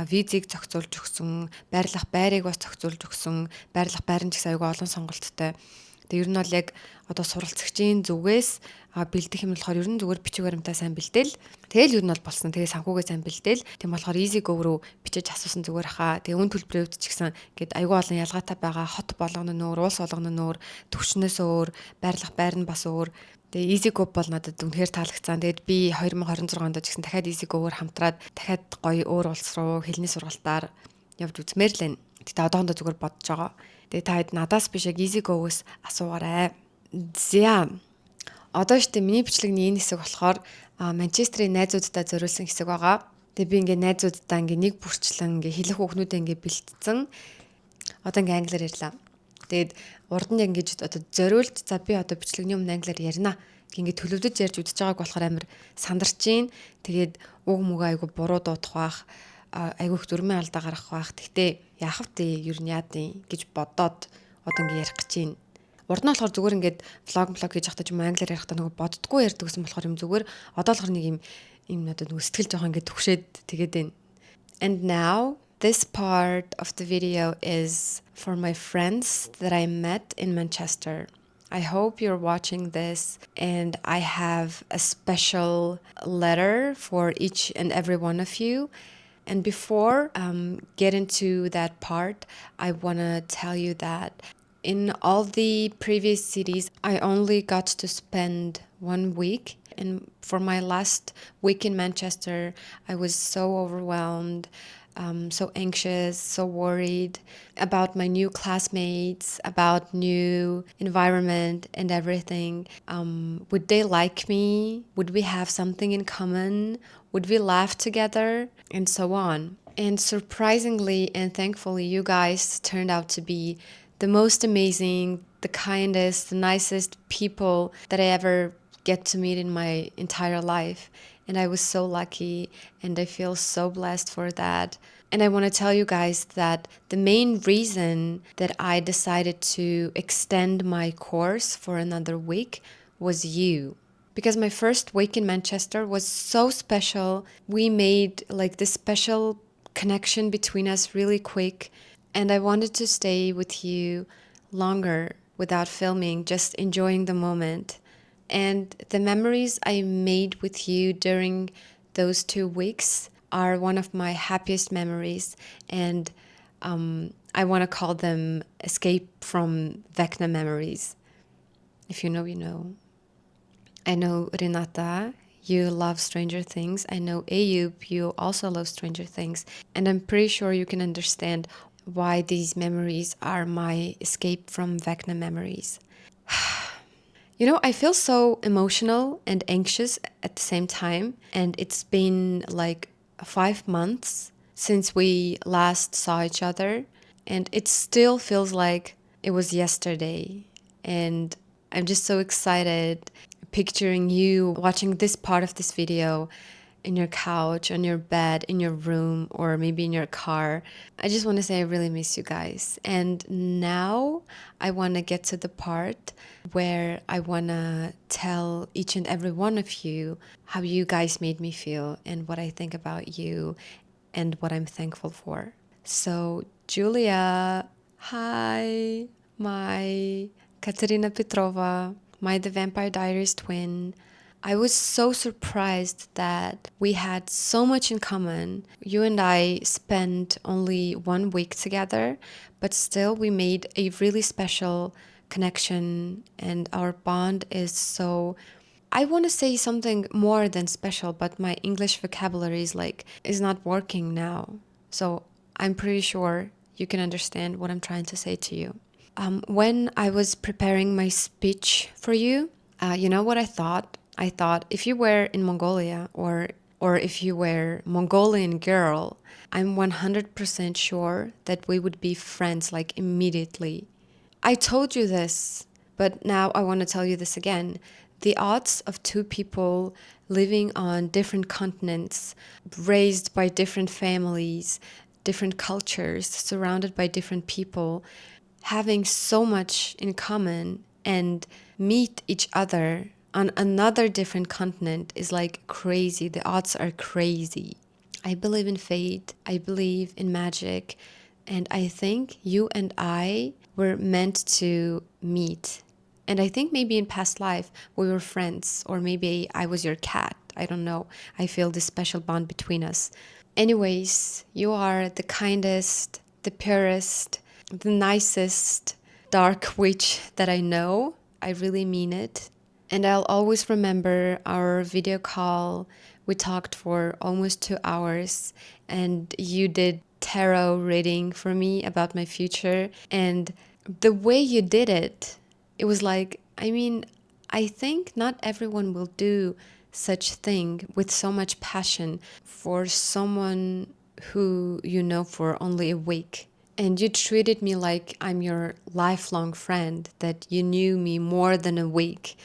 визийг зохицуулж өгсөн, байрлах байрыг бас зохицуулж өгсөн. Байрлах байр нь ч гэсэн аюул олон сонголттой. Тэгээ ер нь бол яг одоо суралцагчийн зүгээс бэлдэх юм болохоор ер нь зүгээр бичиг баримтаа сайн бэлдээл. Тэгэл ер нь бол болсон. Тэгээ санхугээ сайн бэлдээл. Тийм болохоор Easy Go руу бичиж асуусан зүгээр хаа. Тэгээ үн төлбөрийн хувьд ч гэсэн гээд аюул олон ялгаатай байгаа. Хот болгоно нөр, улс болгоно нөр, төвчнөөс өөр, байрлах байр нь бас өөр. Тэгээ Easy Go бол надад үнэхээр таалагдсан. Тэгээд би 2026 онд ч гэсэн дахиад Easy Go-оор хамтраад дахиад гоё өөр улс руу хэлний сургалтаар явж үзмээр л байна. Тэгтээ одоохондоо зүгээр бодож байгаа. Тэгээ та хэд надаас биш яг Easy Go-оос асуугаарай. За. Одоо штэ миний бичлэгний энэ хэсэг болохоор Манчестерийн найзуудтай зориулсан хэсэг байгаа. Тэгээ би ингээ найзуудтай ингээ нэг бүрчлэн ингээ хэлэх хүүхнүүдээ ингээ бэлтцэн. Одоо ингээ англиар ярьлаа. Тэгээд урд нь ингэж одоо зориулж за би одоо бичлэгний өмнө англиар ярина. Ингээ төлөвлөж ярьж үдчихэж байгааг болохоор амар сандарч гин. Тэгээд уг мөг айгу буруу дуудах бах. Айгу их дүрмэн алдаа гарах бах. Тэгтээ яах вэ? Юу нь яадیں гэж бодоод одоо ингээ ярих гэж байна. Урд нь болохоор зүгээр ингээд влог хийж явахдаа ч юм англиар ярихтаа нөгөө боддгоо ярьдаг гэсэн болохоор юм зүгээр одоо болохоор нэг юм одоо нөгөө сэтгэл жоохон ингээд төгшөөд тэгээд байна. And now this part of the video is for my friends that I met in Manchester. I hope you're watching this and I have a special letter for each and every one of you. And before get into that part, I want to tell you that in all the previous cities, I only got to spend 1 week. And for my last week in Manchester, I was so overwhelmed, so anxious, so worried about my new classmates, about new environment and everything. Would they like me? Would we have something in common? Would we laugh together? And so on. And surprisingly and thankfully, you guys turned out to be the most amazing, the kindest, the nicest people that I ever get to meet in my entire life. And I was so lucky and I feel so blessed for that. And I want to tell you guys that the main reason that I decided to extend my course for another week was you. Because my first week in Manchester was so special. We made like this special connection between us really quick. And I wanted to stay with you longer without filming, just enjoying the moment. And the memories I made with you during those 2 weeks are one of my happiest memories. And I want to call them escape from Vecna memories. If you know, you know. I know, Renata, you love Stranger Things. I know, Ayub, you also love Stranger Things. And I'm pretty sure you can understand why these memories are my escape from Vecna memories. You know, I feel so emotional and anxious at the same time. And it's been like 5 months since we last saw each other. And it still feels like it was yesterday. And I'm just so excited picturing you watching this part of this video in your couch, on your bed, in your room, or maybe in your car. I just want to say I really miss you guys. And now I want to get to the part where I want to tell each and every one of you how you guys made me feel and what I think about you and what I'm thankful for. So, Julia, hi, my Katerina Petrova, my The Vampire Diaries twin. I was so surprised that we had so much in common. You and I spent only 1 week together, but still we made a really special connection and our bond is so... I want to say something more than special, but my English vocabulary is not working now. So I'm pretty sure you can understand what I'm trying to say to you. When I was preparing my speech for you, you know what I thought? I thought if you were in Mongolia or if you were Mongolian girl, I'm 100% sure that we would be friends like immediately. I told you this, but now I want to tell you this again. The odds of 2 people living on different continents, raised by different families, different cultures, surrounded by different people, having so much in common and meet each other on another different continent is like crazy. The odds are crazy. I believe in fate. I believe in magic. And I think you and I were meant to meet. And I think maybe in past life we were friends, or maybe I was your cat. I don't know. I feel this special bond between us. Anyways, you are the kindest, the purest, the nicest dark witch that I know. I really mean it. And I'll always remember our video call. We talked for almost 2 hours and you did tarot reading for me about my future. And the way you did it, it was like, I think not everyone will do such thing with so much passion for someone who you know for only a week. And you treated me like I'm your lifelong friend, that you knew me more than a week.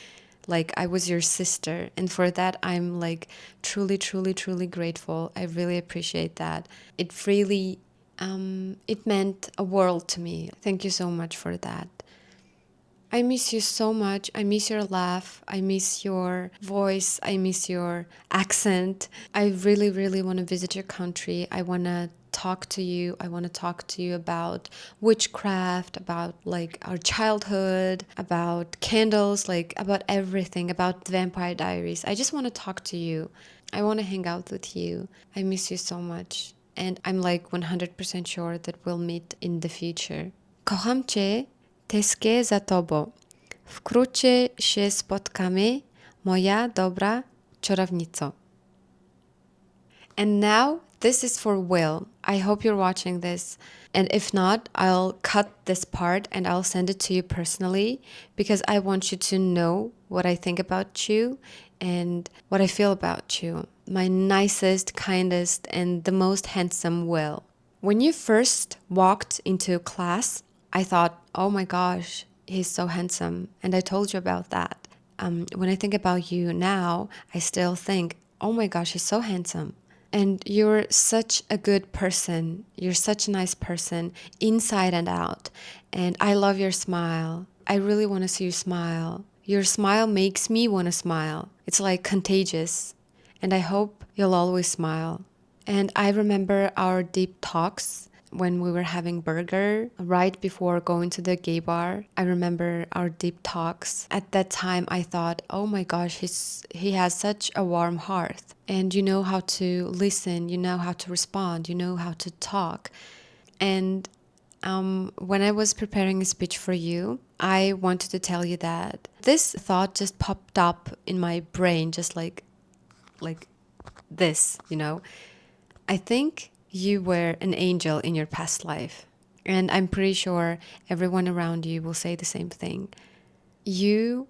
Like I was your sister. And for that, I'm like truly, truly, truly grateful. I really appreciate that. It really, it meant a world to me. Thank you so much for that. I miss you so much. I miss your laugh. I miss your voice. I miss your accent. I really, really want to visit your country. I want to talk to you. I want to talk to you about witchcraft, about like our childhood, about candles, like about everything, about the Vampire Diaries. I just want to talk to you. I want to hang out with you. I miss you so much. And I'm like 100% sure that we'll meet in the future. Kocham cię, tęsknię za tobą. Wkrótce się spotkamy, moja dobra czarownico. And now, this is for Will. I hope you're watching this. And if not, I'll cut this part and I'll send it to you personally because I want you to know what I think about you and what I feel about you. My nicest, kindest, and the most handsome Will. When you first walked into class, I thought, oh my gosh, he's so handsome. And I told you about that. When I think about you now, I still think, oh my gosh, he's so handsome. And you're such a good person. You're such a nice person inside and out. And I love your smile. I really want to see you smile. Your smile makes me want to smile. It's like contagious. And I hope you'll always smile. And I remember our deep talks when we were having burger right before going to the gay bar. I remember our deep talks. At that time, I thought, oh my gosh, he has such a warm heart. And you know how to listen, you know how to respond, you know how to talk. And when I was preparing a speech for you, I wanted to tell you that this thought just popped up in my brain, just like this, you know. I think you were an angel in your past life. And I'm pretty sure everyone around you will say the same thing. You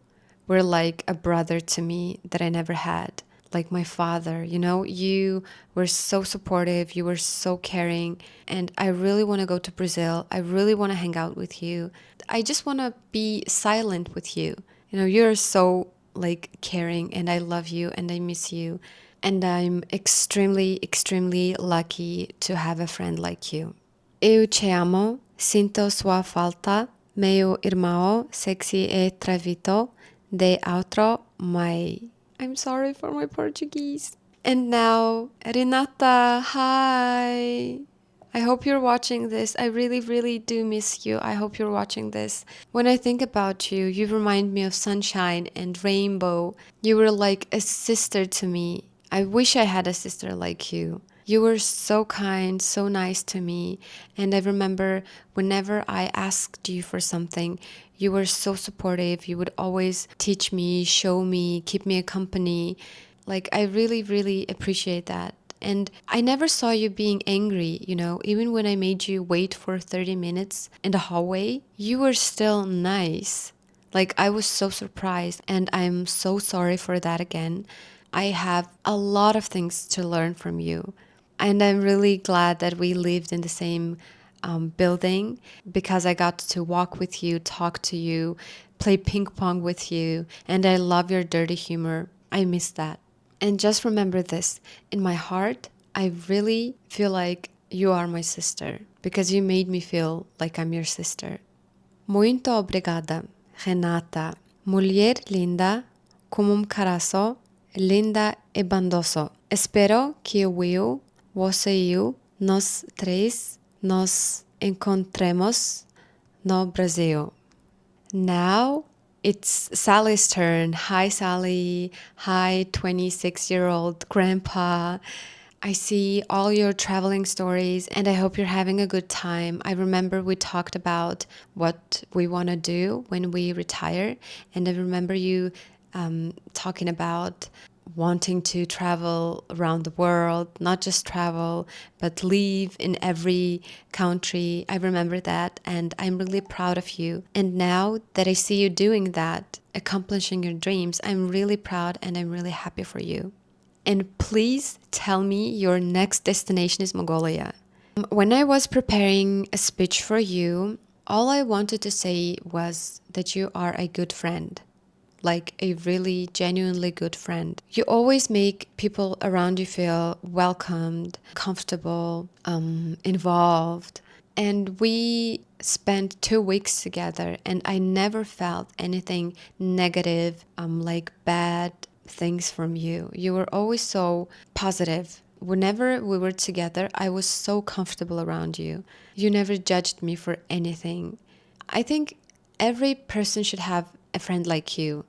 were like a brother to me that I never had, like my father. You know, you were so supportive, you were so caring, and I really want to go to Brazil. I really want to hang out with you. I just want to be silent with you. You know, you're so like caring, and I love you and I miss you. And I'm extremely, extremely lucky to have a friend like you. Eu te amo, sinto sua falta, meu irmão sexy e travito, de outro mai. I'm sorry for my Portuguese. And now, Renata, hi. I hope you're watching this. I really, really do miss you. I hope you're watching this. When I think about you, you remind me of sunshine and rainbow. You were like a sister to me. I wish I had a sister like you. You were so kind, so nice to me. And I remember whenever I asked you for something, you were so supportive. You would always teach me, show me, keep me company. Like, I really, really appreciate that. And I never saw you being angry, you know, even when I made you wait for 30 minutes in the hallway, you were still nice. Like, I was so surprised, and I'm so sorry for that again. I have a lot of things to learn from you. And I'm really glad that we lived in the same building, because I got to walk with you, talk to you, play ping pong with you. And I love your dirty humor. I miss that. And just remember this, in my heart, I really feel like you are my sister, because you made me feel like I'm your sister. Muito obrigada, Renata. Mulher linda, como coração linda e bondoso. Espero que eu, você e eu, nós três, nos encontremos no Brasil. Now it's Sally's turn. Hi, Sally. Hi, 26-year-old grandpa. I see all your traveling stories, and I hope you're having a good time. I remember we talked about what we want to do when we retire, and I remember you talking about wanting to travel around the world, not just travel, but live in every country. I remember that, and I'm really proud of you. And now that I see you doing that, accomplishing your dreams, I'm really proud and I'm really happy for you. And please tell me your next destination is Mongolia. When I was preparing a speech for you, all I wanted to say was that you are a good friend. Like a really genuinely good friend. You always make people around you feel welcomed, comfortable, involved. And we spent 2 weeks together, and I never felt anything negative, like bad things from you. You were always so positive. Whenever we were together, I was so comfortable around you. You never judged me for anything. I think every person should have a friend like you.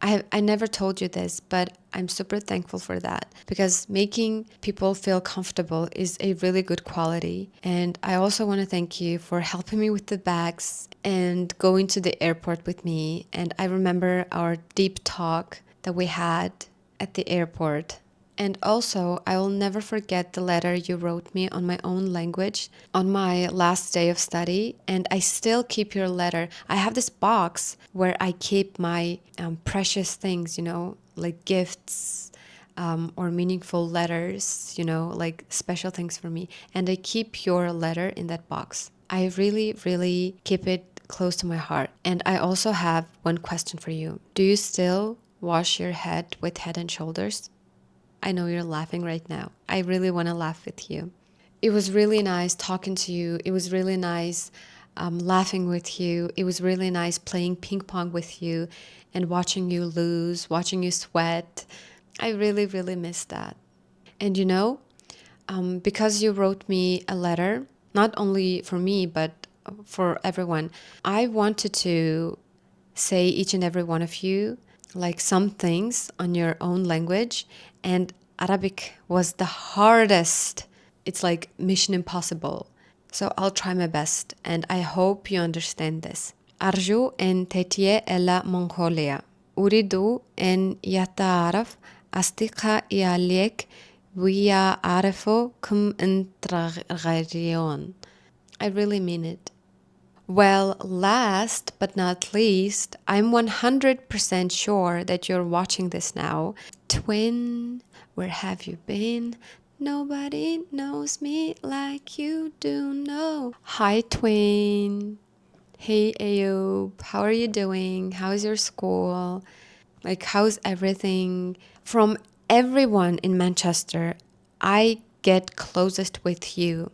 I never told you this, but I'm super thankful for that, because making people feel comfortable is a really good quality. And I also want to thank you for helping me with the bags and going to the airport with me. And I remember our deep talk that we had at the airport. And also, I will never forget the letter you wrote me on my own language on my last day of study. And I still keep your letter. I have this box where I keep my precious things, you know, like gifts or meaningful letters, you know, like special things for me. And I keep your letter in that box. I really, really keep it close to my heart. And I also have one question for you. Do you still wash your head with Head and Shoulders? I know you're laughing right now. I really want to laugh with you. It was really nice talking to you. It was really nice laughing with you. It was really nice playing ping pong with you and watching you lose, watching you sweat. I really, really miss that. And you know, because you wrote me a letter, not only for me, but for everyone, I wanted to say each and every one of you like some things on your own language, and Arabic was the hardest. It's like mission impossible. So I'll try my best and I hope you understand this. أرجو أن تأتي إلى منغوليا. أريد أن يتعرف أصدقائي عليك ويعرفوا كم أنت غيرون. I really mean it. Well, last but not least, I'm 100% sure that you're watching this now. Twin, where have you been? Nobody knows me like you do know. Hi, twin. Hey, Ayub. How are you doing? How's your school? Like, how's everything? From everyone in Manchester, I get closest with you.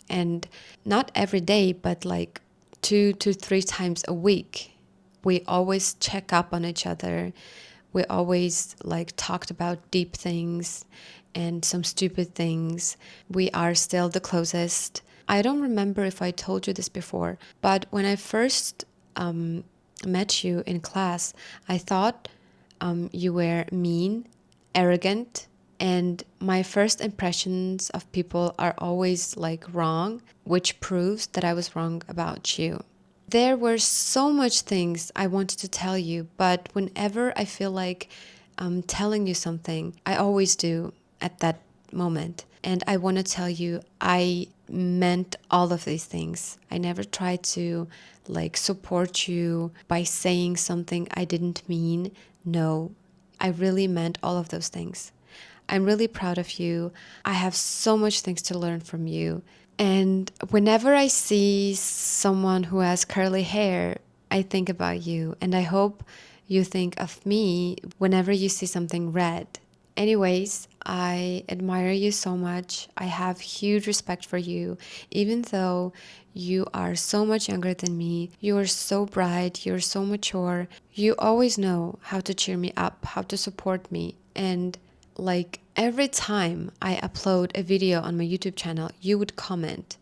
And not every day, but like 2 to 3 times a week. We always check up on each other. We always like talked about deep things and some stupid things. We are still the closest. I don't remember if I told you this before, but when I first met you in class, I thought you were mean, arrogant, and my first impressions of people are always like wrong, which proves that I was wrong about you. There were so much things I wanted to tell you, but whenever I feel like telling you something, I always do at that moment. And I want to tell you, I meant all of these things. I never tried to like support you by saying something I didn't mean. No, I really meant all of those things. I'm really proud of you. I have so much things to learn from you. And whenever I see someone who has curly hair, I think about you. And I hope you think of me whenever you see something red. Anyways, I admire you so much. I have huge respect for you. Even though you are so much younger than me, you are so bright, you're so mature. You always know how to cheer me up, how to support me. And like every time I upload a video on my YouTube channel, you would comment.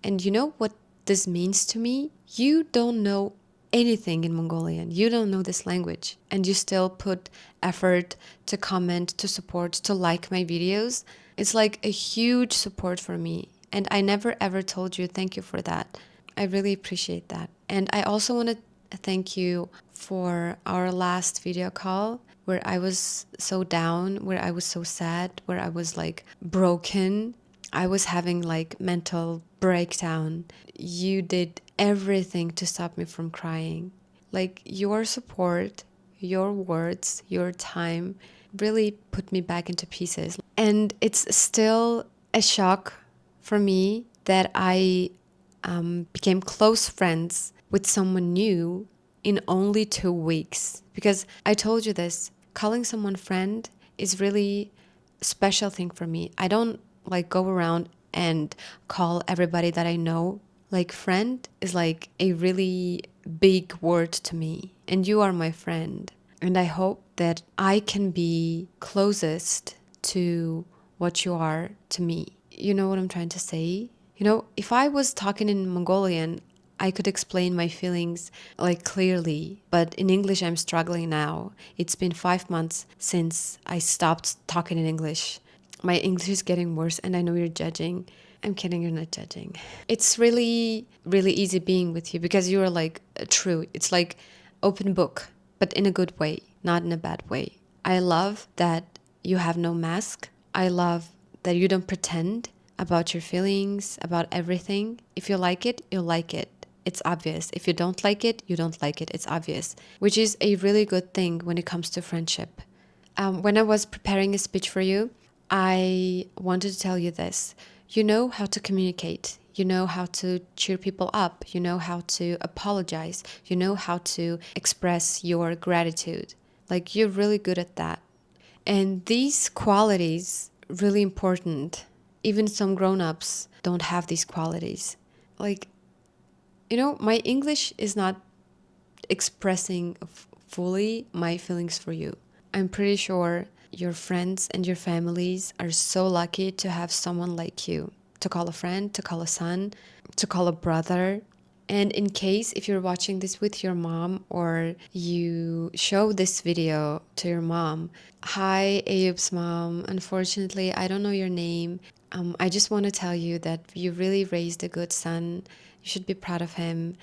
And you know what this means to me? You don't know anything in Mongolian. You don't know this language. And you still put effort to comment, to support, to like my videos. It's like a huge support for me. And I never ever told you thank you for that. I really appreciate that. And I also want to thank you for our last video call where I was so down, where I was so sad, where I was like broken. I was having like mental breakdown. You did everything to stop me from crying. Like your support, your words, your time really put me back into pieces. And it's still a shock for me that I became close friends with someone new in only 2 weeks. Because I told you this, calling someone friend is really a special thing for me. I don't like go around and call everybody that I know. Like friend is like a really big word to me. And you are my friend. And I hope that I can be closest to what you are to me. You know what I'm trying to say? You know, if I was talking in Mongolian, I could explain my feelings like clearly, but in English I'm struggling now. It's been 5 months since I stopped talking in English. My English is getting worse and I know you're judging. I'm kidding, you're not judging. It's really, really easy being with you because you are like true. It's like open book, but in a good way, not in a bad way. I love that you have no mask. I love that you don't pretend about your feelings, about everything. If you like it, you'll like it. It's obvious. If you don't like it, you don't like it. It's obvious, which is a really good thing when it comes to friendship. When I was preparing a speech for you, I wanted to tell you this. You know how to communicate. You know how to cheer people up. You know how to apologize. You know how to express your gratitude. Like you're really good at that. And these qualities really important. Even some grown-ups don't have these qualities. Like, you know, my English is not expressing fully my feelings for you. I'm pretty sure your friends and your families are so lucky to have someone like you, to call a friend, to call a son, to call a brother. And in case if you're watching this with your mom or you show this video to your mom, hi Ayub's mom, unfortunately I don't know your name. I just want to tell you that you really raised a good son. You should be proud of him.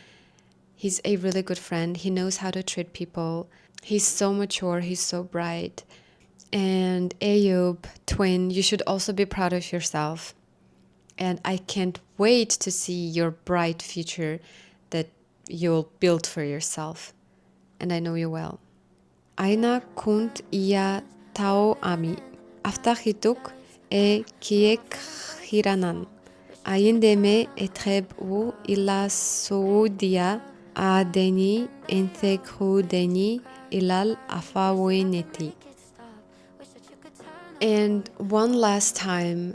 He's a really good friend. He knows how to treat people. He's so mature. He's so bright. And Ayub, twin, you should also be proud of yourself. And I can't wait to see your bright future that you'll build for yourself. And I know you will. Aina kunt ia tao ami. Aftachituk e kiek hiranan. Ayindeme etreb u ila soudia a deni integru deni ilal afaweneti. And one last time,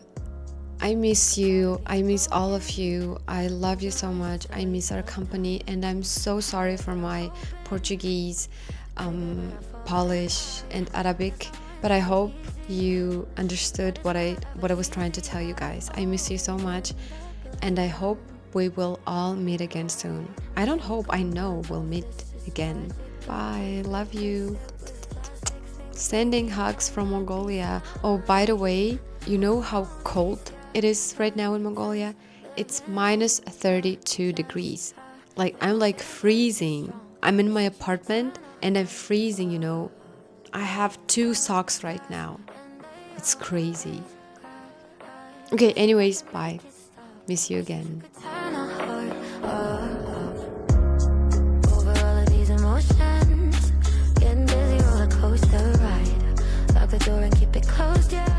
I miss you. I miss all of you. I love you so much. I miss our company, and I'm so sorry for my Portuguese, Polish, and Arabic. But I hope you understood what I was trying to tell you guys. I miss you so much, and I hope we will all meet again soon. I don't hope, I know we'll meet again. Bye. Love you. Sending hugs from Mongolia. Oh, by the way, you know how cold it is right now in Mongolia? It's minus 32 degrees. Like, I'm like freezing. I'm in my apartment and I'm freezing, you know. I have 2 socks right now. It's crazy. Okay, anyways, bye. Miss you again. Over all of these emotions, getting busy roller coaster ride. Lock the door and keep it closed, yeah.